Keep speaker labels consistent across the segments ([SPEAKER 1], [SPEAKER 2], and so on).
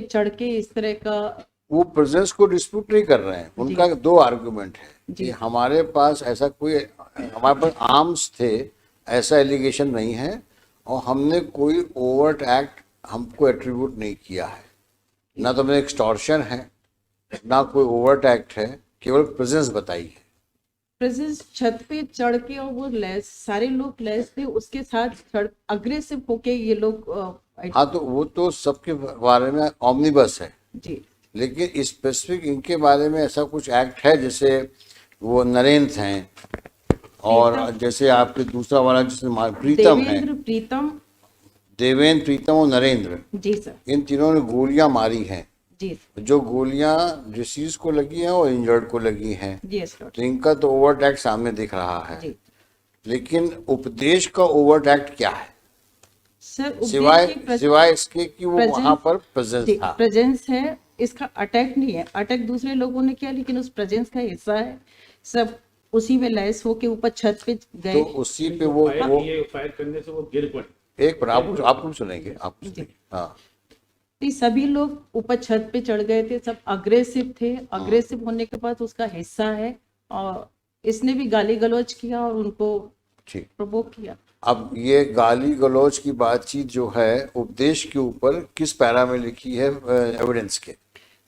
[SPEAKER 1] चढ़ के इस तरह का।
[SPEAKER 2] वो प्रेजेंस को डिस्प्यूट नहीं कर रहे हैं, उनका दो आर्गुमेंट है कि हमारे पास ऐसा कोई, हमारे पास आर्म्स थे, ऐसा एलिगेशन नहीं है, और हमने कोई ओवर्ट एक्ट हमको एट्रीब्यूट नहीं किया है, ना तो में एक्सटॉर्शन है, ना कोई ओवर्ट एक्ट है, केवल प्रेजेंस बताई है।
[SPEAKER 1] प्रेजेंस छत पे चढ़ के, और वो लैस, सारे लोग लैस थे उसके साथ, चढ़ अग्रेसिव होके ये लोग
[SPEAKER 2] हाँ, तो वो तो सबके बारे में ऑमनिबस है
[SPEAKER 1] जी।
[SPEAKER 2] लेकिन स्पेसिफिक इनके बारे में ऐसा कुछ एक्ट है, जैसे वो नरेंद्र हैं, और जैसे आपके दूसरा वाला जिसने प्रीतम है, देवेंद्र, प्रीतम और नरेंद्र,
[SPEAKER 1] जी सर,
[SPEAKER 2] इन तीनों ने गोलियां मारी हैं।
[SPEAKER 1] जी
[SPEAKER 2] जो गोलियां डिसीज को लगी हैं और इंजर्ड को लगी हैं,
[SPEAKER 1] जी।
[SPEAKER 2] तो इनका तो ओवर्ट एक्ट सामने दिख रहा है
[SPEAKER 1] जी।
[SPEAKER 2] लेकिन उपदेश का ओवर्ट एक्ट क्या है
[SPEAKER 1] सर?
[SPEAKER 2] सिवाय इसके कि वो वहां पर प्रेजेंस था।
[SPEAKER 1] प्रेजेंस है, इसका अटैक नहीं है। अटैक दूसरे लोगों ने किया, लेकिन उस प्रेजेंस का हिस्सा है। सब उसी में लैस होके ऊपर छत पे गए,
[SPEAKER 2] तो उसी पे वो
[SPEAKER 3] फायर करने से वो गिर पड़े।
[SPEAKER 2] एक पर आपको सुनेंगे, आपको सुनेंगे। हाँ,
[SPEAKER 1] तो सभी लोग ऊपर छत पे चढ़ गए थे, सब अग्रेसिव थे। अग्रेसिव होने के बाद उसका हिस्सा है, और इसने भी गाली गलौज किया और उनको प्रोवोक किया।
[SPEAKER 2] अब ये गाली गलौज की बातचीत जो है उपदेश के ऊपर किस पैरा में लिखी है एविडेंस के?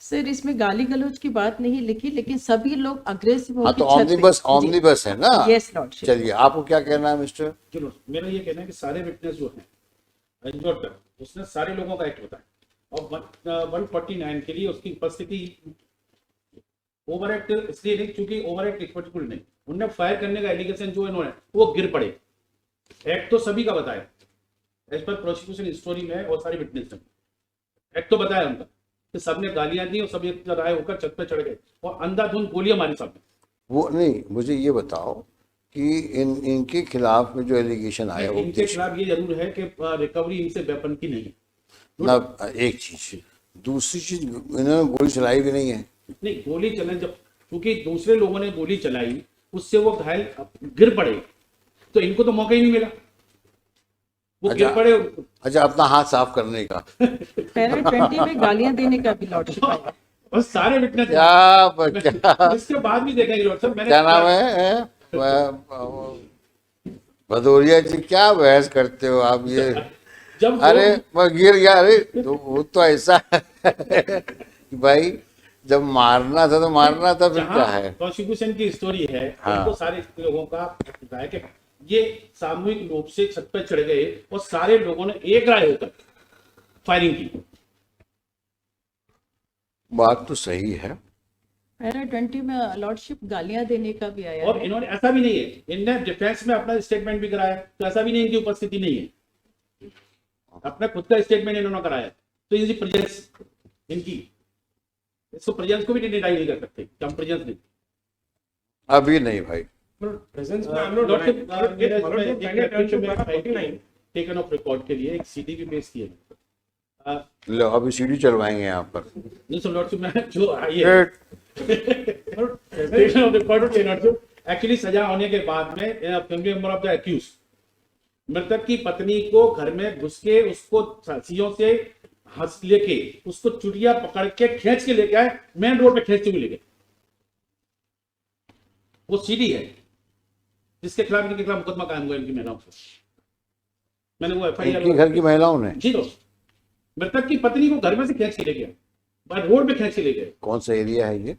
[SPEAKER 1] सर, इसमें गाली गलौज की बात नहीं लिखी, लेकिन सभी लोग अग्रेसिव
[SPEAKER 2] होकर तो ऑमनिबस है ना।
[SPEAKER 1] Yes lordship.
[SPEAKER 2] चलिए, आपको क्या कहना है मिस्टर?
[SPEAKER 3] चलो, मेरा ये कहना है कि सारे विटनेस जो है उसने सारे लोगों का एक्ट होता है, और 149 के लिए उसकी उपस्थिति ओवर एक्ट इसलिए नहीं क्योंकि ओवर एक्ट पर्टिकुलर नहीं, उन्होंने फायर करने का एलिगेशन जो इन्होंने वो गिर पड़े। एक्ट तो सभी का बताया एज पर प्रोसिक्यूशन स्टोरी में, और सारे विटनेस ने एक्ट तो बताया उनका कि सबने गालियां दी और सब एक राय होकर छत पे चढ़ गए और अंधाधुंध गोलियां मारी सबने।
[SPEAKER 2] वो नहीं, मुझे ये बताओ कि इनके खिलाफ में जो एलिगेशन आया,
[SPEAKER 3] इनके खिलाफ ये जरूर है कि रिकवरी इनसे वेपन की नहीं है
[SPEAKER 2] ना, एक चीज। दूसरी चीज, इन्होंने गोली चलाई भी नहीं है।
[SPEAKER 3] नहीं, गोली चलाने जब, क्योंकि दूसरे लोगों ने गोली चलाई उससे वो घायल गिर पड़े, तो इनको तो मौका ही नहीं मिला, वो गिर पड़े।
[SPEAKER 2] अच्छा, अपना हाथ साफ करने का
[SPEAKER 1] पैरा 20 में गालियां देने का भी लॉर्डशिप आया,
[SPEAKER 3] और सारे विटनेस
[SPEAKER 2] क्या
[SPEAKER 3] इसके बाद भी देखेंगे लॉर्डशिप।
[SPEAKER 2] क्या नाम है भदौरिया जी, क्या बहस करते हो आप ये?
[SPEAKER 3] जब
[SPEAKER 2] अरे मैं गिर गया, अरे तो वो तो ऐसा है भाई, जब मारना था तो मारना था, फिर क्या है?
[SPEAKER 3] प्रोसिक्यूशन की स्टोरी है।
[SPEAKER 2] हाँ।
[SPEAKER 3] तो सारे लोगों का है कि ये सामूहिक रूप से छत पर चढ़ गए और सारे लोगों ने एक राय होकर फायरिंग की।
[SPEAKER 2] बात तो सही है।
[SPEAKER 1] पैरा 20 में लॉर्डशिप गालियां देने का भी आया
[SPEAKER 3] और
[SPEAKER 1] है।
[SPEAKER 3] इन्होंने ऐसा भी नहीं है, इनने डिफेंस में अपना स्टेटमेंट भी कराया, तो ऐसा भी नहीं इनकी उपस्थिति नहीं है, अपना खुद का स्टेटमेंट इन्होंने कराया। तो इनकी प्रेजेंस, इनकी इसको प्रेजेंस को भी डिनाई नहीं कर सकते, कम प्रेजेंस नहीं।
[SPEAKER 2] अभी नहीं भाई,
[SPEAKER 3] प्रेजेंस में हम लोग टेकन ऑफ रिकॉर्ड के लिए एक सीडी भी पेश किया।
[SPEAKER 2] लो, अभी सीडी चलवाएंगे यहाँ पर।
[SPEAKER 3] नहीं सर, लॉर्डशिप में जो आई है taken off record lordship, actually सजा होने के बाद में family member of the accused, मृतक की पत्नी को घर में घुस के उसको रस्सियों से हंस लेके उसको चुटिया पकड़ के खींच के लेके आए, मेन रोड पे खींचते हुए लेके। वो सीडी है जिसके खिलाफ इनके खिलाफ मुकदमा कायम हुआ इनकी महिलाओं से। मैंने वो एफआईआर
[SPEAKER 2] घर की महिलाओं ने
[SPEAKER 3] जी, तो मृतक की पत्नी को घर में से खींच के ले गया, बाय रोड पे खींच के ले गए।
[SPEAKER 2] कौन सा एरिया है ये?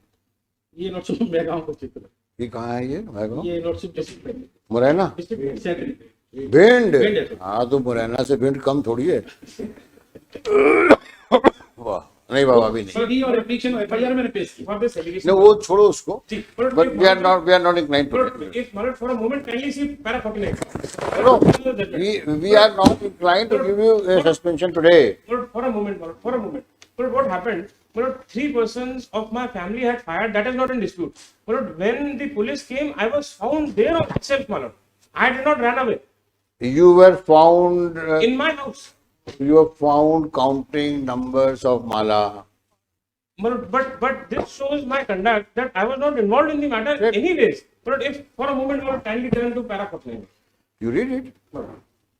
[SPEAKER 3] ये लॉर्डशिप मेगांव का क्षेत्र है।
[SPEAKER 2] ये कहाँ है ये?
[SPEAKER 3] ये लॉर्डशिप डिस्ट्रिक्ट
[SPEAKER 2] मुरैना,
[SPEAKER 3] डिस्ट्रिक्ट सेंट्री
[SPEAKER 2] भिंड। हाँ, तो मुरैना से भिंड कम थोड़ी है। वाह, नहीं बाबा, अभी नहीं।
[SPEAKER 3] सीडी और एप्लीकेशन एफआईआर मैंने पेश की, वहां पे एलिगेशन।
[SPEAKER 2] नहीं, वो छोड़ो उसको, but we are not inclined to
[SPEAKER 3] एक minute for a moment, kindly see para 49।
[SPEAKER 2] No, we are not inclined to give you a suspension today.
[SPEAKER 4] For a moment. But what happened? But 3 persons of my family had fired. That is not in dispute. But when the police came, I was found there itself, my lord. I did not run away.
[SPEAKER 2] You were found
[SPEAKER 4] In my house.
[SPEAKER 2] You were found counting numbers of mala.
[SPEAKER 4] But this shows my conduct that I was not involved in the matter anyways. But if for a moment you will kindly turn to para 49.
[SPEAKER 2] You read it.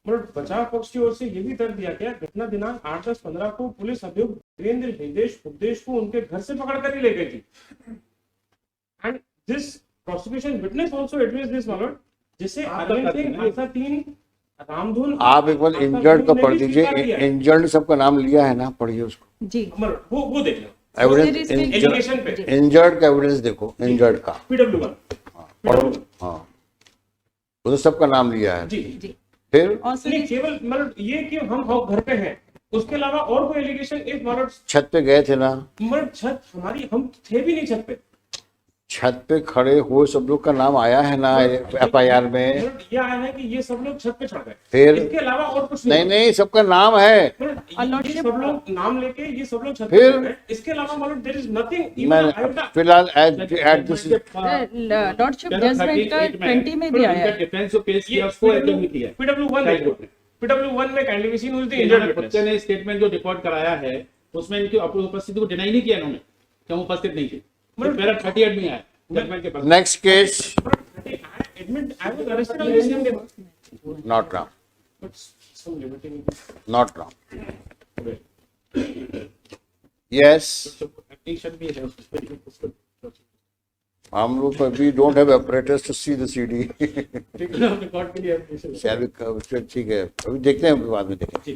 [SPEAKER 4] मतलब बचाव पक्ष की ओर से ये भी तर्क दिया गया, घटना दिनांक 8-10-15 को पुलिस अभियुक्त वीरेंद्र हिदेश उपदेश को उनके घर से पकड़ कर ही ले गई थी। And this prosecution witness also admits this मालूम, जिसे अरविंद सिंह, आशा 3, रामधुन,
[SPEAKER 2] आप एक बार इंजर्ड का पढ़ दीजिए, इंजर्ड सबका नाम लिया है ना, पढ़िए उसको।
[SPEAKER 1] जी
[SPEAKER 4] मतलब वो देख लो
[SPEAKER 2] एविडेंस
[SPEAKER 4] एलिगेशन पे,
[SPEAKER 2] इंजर्ड का एविडेंस देखो, इंजर्ड का
[SPEAKER 4] PW1
[SPEAKER 2] पढ़ो। हाँ, उसने सबका नाम लिया है।
[SPEAKER 4] जी
[SPEAKER 1] जी
[SPEAKER 2] फिर
[SPEAKER 1] और सर
[SPEAKER 4] नहीं, केवल मतलब ये कि हम घर पे हैं, उसके अलावा और कोई एलिगेशन इस मतलब
[SPEAKER 2] छत पे गए थे ना,
[SPEAKER 4] मतलब छत हमारी, हम थे भी नहीं छत पे,
[SPEAKER 2] छत पे खड़े हुए सब लोग का नाम आया है ना FIR में।
[SPEAKER 4] मतलब ये आया है कि ये सब लोग छत पे चढ़ गए,
[SPEAKER 2] फिर
[SPEAKER 4] इसके अलावा और कुछ
[SPEAKER 2] नहीं नहीं, सबका नाम है।
[SPEAKER 4] मतलब ये सब लोग नाम लेके ये सब लोग छत पे
[SPEAKER 2] फिर
[SPEAKER 4] चढ़ गए, इसके अलावा मतलब देयर इज नथिंग
[SPEAKER 2] मैं फिलहाल एट दिस
[SPEAKER 1] लॉर्डशिप जजमेंट का 20 में भी आया है।
[SPEAKER 3] डिफेंस जो पेश किया उसको एकदम ही किया है।
[SPEAKER 4] PW1 में kindly be seen with the injured witness.
[SPEAKER 3] बच्चे ने स्टेटमेंट जो रिकॉर्ड कराया है उसमें इनकी उपस्थिति को डिनाई नहीं किया इन्होंने कि हम उपस्थित नहीं थे। पैरा 38 में आया जजमेंट के बाद।
[SPEAKER 2] Next case,
[SPEAKER 4] admit I was arrested on the same day,
[SPEAKER 2] not now,
[SPEAKER 4] but some liberty
[SPEAKER 2] not now. Yes,
[SPEAKER 3] application भी है उसको
[SPEAKER 2] हम लोग अभी don't have apparatus to see the CD।
[SPEAKER 3] Record के लिए application।
[SPEAKER 2] ठीक है, अभी देखते हैं, बाद में देखें।
[SPEAKER 3] जी,